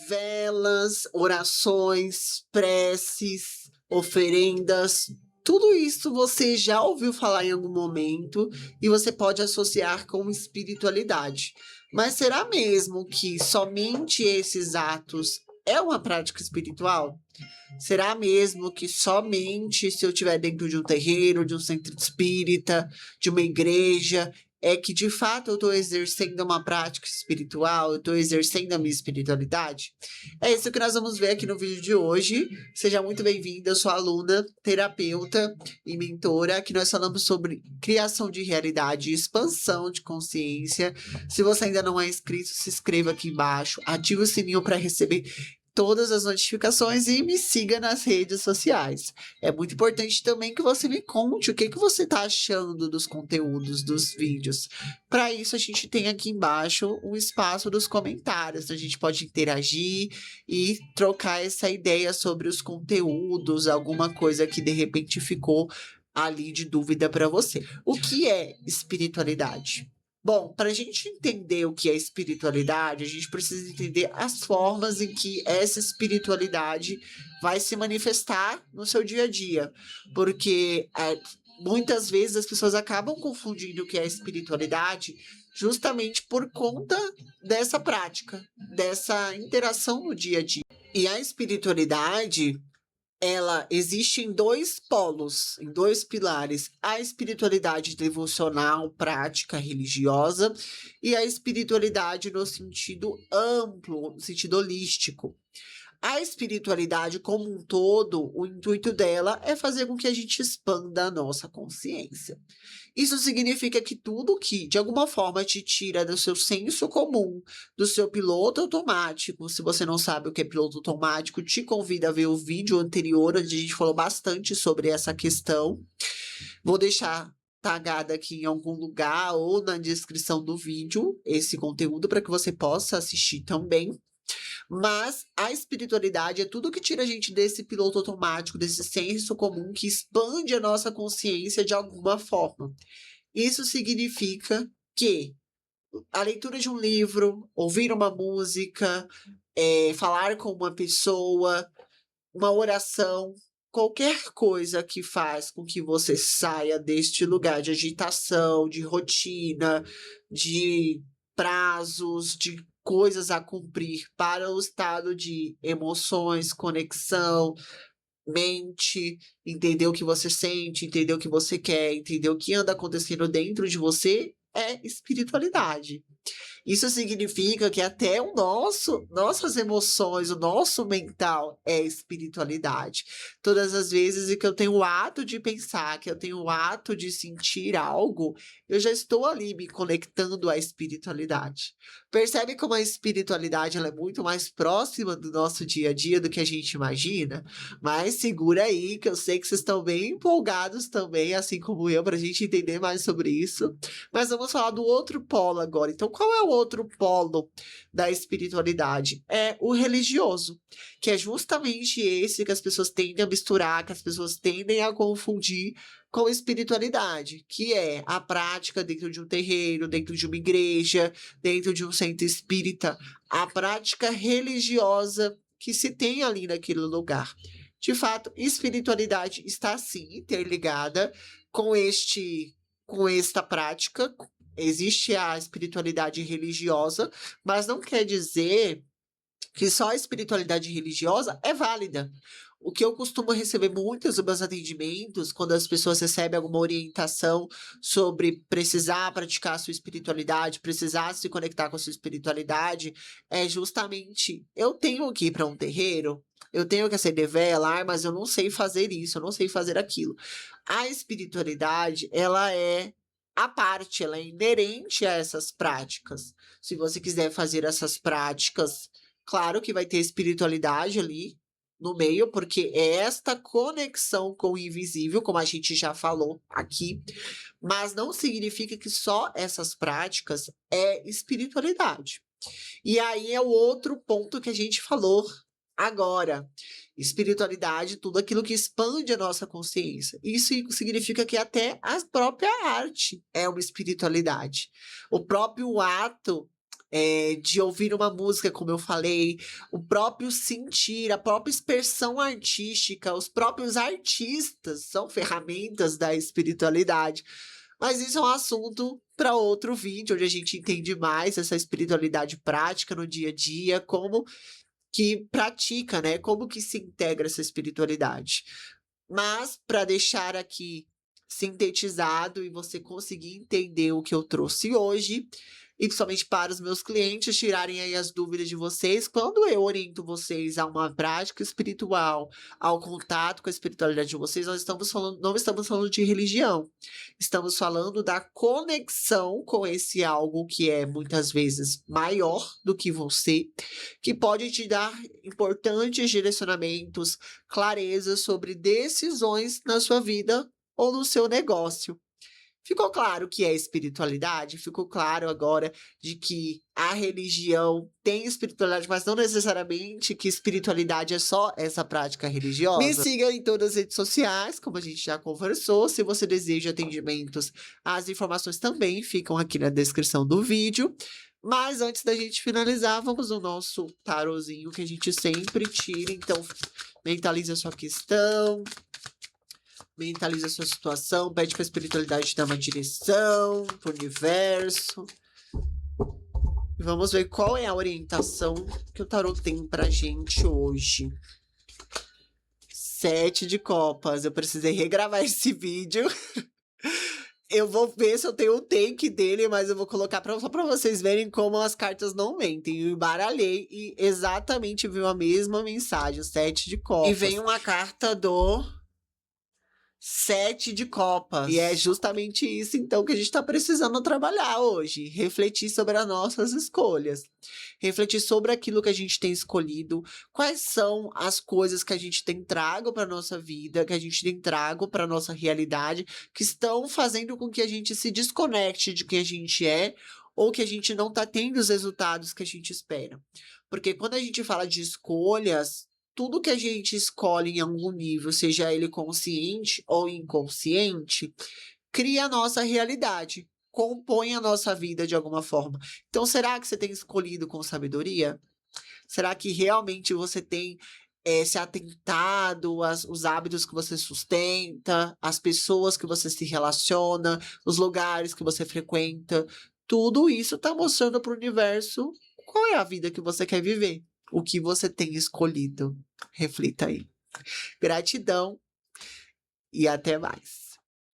Velas, orações, preces, oferendas, tudo isso você já ouviu falar em algum momento e você pode associar com espiritualidade. Mas será mesmo que somente esses atos é uma prática espiritual? Será mesmo que somente se eu estiver dentro de um terreiro, de um centro espírita, de uma igreja, é que de fato eu estou exercendo uma prática espiritual, eu estou exercendo a minha espiritualidade? É isso que nós vamos ver aqui no vídeo de hoje. Seja muito bem-vinda, eu sou aluna, terapeuta e mentora. Aqui nós falamos sobre criação de realidade e expansão de consciência. Se você ainda não é inscrito, se inscreva aqui embaixo, ative o sininho para receber todas as notificações e me siga nas redes sociais. É muito importante também que você me conte o que você está achando dos conteúdos dos vídeos. Para isso, a gente tem aqui embaixo um espaço dos comentários. A gente pode interagir e trocar essa ideia sobre os conteúdos, alguma coisa que de repente ficou ali de dúvida para você. O que é espiritualidade? Bom, para a gente entender o que é espiritualidade, a gente precisa entender as formas em que essa espiritualidade vai se manifestar no seu dia a dia. Porque muitas vezes as pessoas acabam confundindo o que é espiritualidade justamente por conta dessa prática, dessa interação no dia a dia. E a espiritualidade, ela existe em 2 polos, em 2 pilares: a espiritualidade devocional, prática, religiosa, e a espiritualidade no sentido amplo, no sentido holístico. A espiritualidade como um todo, o intuito dela é fazer com que a gente expanda a nossa consciência. Isso significa que tudo que, de alguma forma, te tira do seu senso comum, do seu piloto automático. Se você não sabe o que é piloto automático, te convido a ver o vídeo anterior, onde a gente falou bastante sobre essa questão. Vou deixar tagada aqui em algum lugar ou na descrição do vídeo esse conteúdo para que você possa assistir também. Mas a espiritualidade é tudo que tira a gente desse piloto automático, desse senso comum que expande a nossa consciência de alguma forma. Isso significa que a leitura de um livro, ouvir uma música, falar com uma pessoa, uma oração, qualquer coisa que faz com que você saia deste lugar de agitação, de rotina, de prazos, de coisas a cumprir, para o estado de emoções, conexão, mente, entender o que você sente, entender o que você quer, entender o que anda acontecendo dentro de você, é espiritualidade. Isso significa que até nossas emoções, o nosso mental é espiritualidade. Todas as vezes em que eu tenho o ato de pensar, que eu tenho o ato de sentir algo, eu já estou ali me conectando à espiritualidade. Percebe como a espiritualidade ela é muito mais próxima do nosso dia a dia do que a gente imagina? Mas segura aí, que eu sei que vocês estão bem empolgados também, assim como eu, para a gente entender mais sobre isso. Mas vamos falar do outro polo agora. Então, qual é o outro polo da espiritualidade? É o religioso, que é justamente esse que as pessoas tendem a misturar, que as pessoas tendem a confundir com espiritualidade, que é a prática dentro de um terreiro, dentro de uma igreja, dentro de um centro espírita, a prática religiosa que se tem ali naquele lugar. De fato, espiritualidade está sim interligada com esta prática. Existe a espiritualidade religiosa, mas não quer dizer que só a espiritualidade religiosa é válida. O que eu costumo receber muitos dos meus atendimentos, quando as pessoas recebem alguma orientação sobre precisar praticar a sua espiritualidade, precisar se conectar com a sua espiritualidade, é justamente: eu tenho que ir para um terreiro, eu tenho que acender vela, mas eu não sei fazer isso, eu não sei fazer aquilo. A espiritualidade, ela é à parte, ela é inerente a essas práticas. Se você quiser fazer essas práticas, claro que vai ter espiritualidade ali no meio, porque é esta conexão com o invisível, como a gente já falou aqui, mas não significa que só essas práticas é espiritualidade. E aí é o outro ponto que a gente falou agora. Espiritualidade, tudo aquilo que expande a nossa consciência. Isso significa que até a própria arte é uma espiritualidade. O próprio ato de ouvir uma música, como eu falei, o próprio sentir, a própria expressão artística, os próprios artistas são ferramentas da espiritualidade. Mas isso é um assunto para outro vídeo, onde a gente entende mais essa espiritualidade prática no dia a dia, como que pratica, né? Como que se integra essa espiritualidade. Mas, para deixar aqui sintetizado e você conseguir entender o que eu trouxe hoje, e principalmente para os meus clientes tirarem aí as dúvidas de vocês, quando eu oriento vocês a uma prática espiritual, ao contato com a espiritualidade de vocês, nós estamos falando, não estamos falando de religião, estamos falando da conexão com esse algo que é muitas vezes maior do que você, que pode te dar importantes direcionamentos, clareza sobre decisões na sua vida ou no seu negócio. Ficou claro o que é espiritualidade? Ficou claro agora de que a religião tem espiritualidade, mas não necessariamente que espiritualidade é só essa prática religiosa? Me siga em todas as redes sociais, como a gente já conversou. Se você deseja atendimentos, as informações também ficam aqui na descrição do vídeo. Mas antes da gente finalizar, vamos no nosso tarozinho que a gente sempre tira. Então, mentalize a sua questão. Mentaliza a sua situação, pede para a espiritualidade dar uma direção, para o universo. E vamos ver qual é a orientação que o tarot tem pra gente hoje. 7 de copas. Eu precisei regravar esse vídeo. Eu vou ver se eu tenho o take dele, mas eu vou colocar só pra vocês verem como as cartas não mentem. Eu embaralhei e exatamente viu a mesma mensagem, o 7 de copas. E vem uma carta do 7 de copas. E é justamente isso, então, que a gente tá precisando trabalhar hoje. Refletir sobre as nossas escolhas. Refletir sobre aquilo que a gente tem escolhido. Quais são as coisas que a gente tem trago pra nossa vida, que a gente tem trago pra nossa realidade, que estão fazendo com que a gente se desconecte de quem a gente é, ou que a gente não tá tendo os resultados que a gente espera. Porque quando a gente fala de escolhas, tudo que a gente escolhe em algum nível, seja ele consciente ou inconsciente, cria a nossa realidade, compõe a nossa vida de alguma forma. Então, será que você tem escolhido com sabedoria? Será que realmente você tem se atentado aos hábitos que você sustenta, às pessoas que você se relaciona, os lugares que você frequenta? Tudo isso está mostrando para o universo qual é a vida que você quer viver. O que você tem escolhido. Reflita aí. Gratidão e até mais.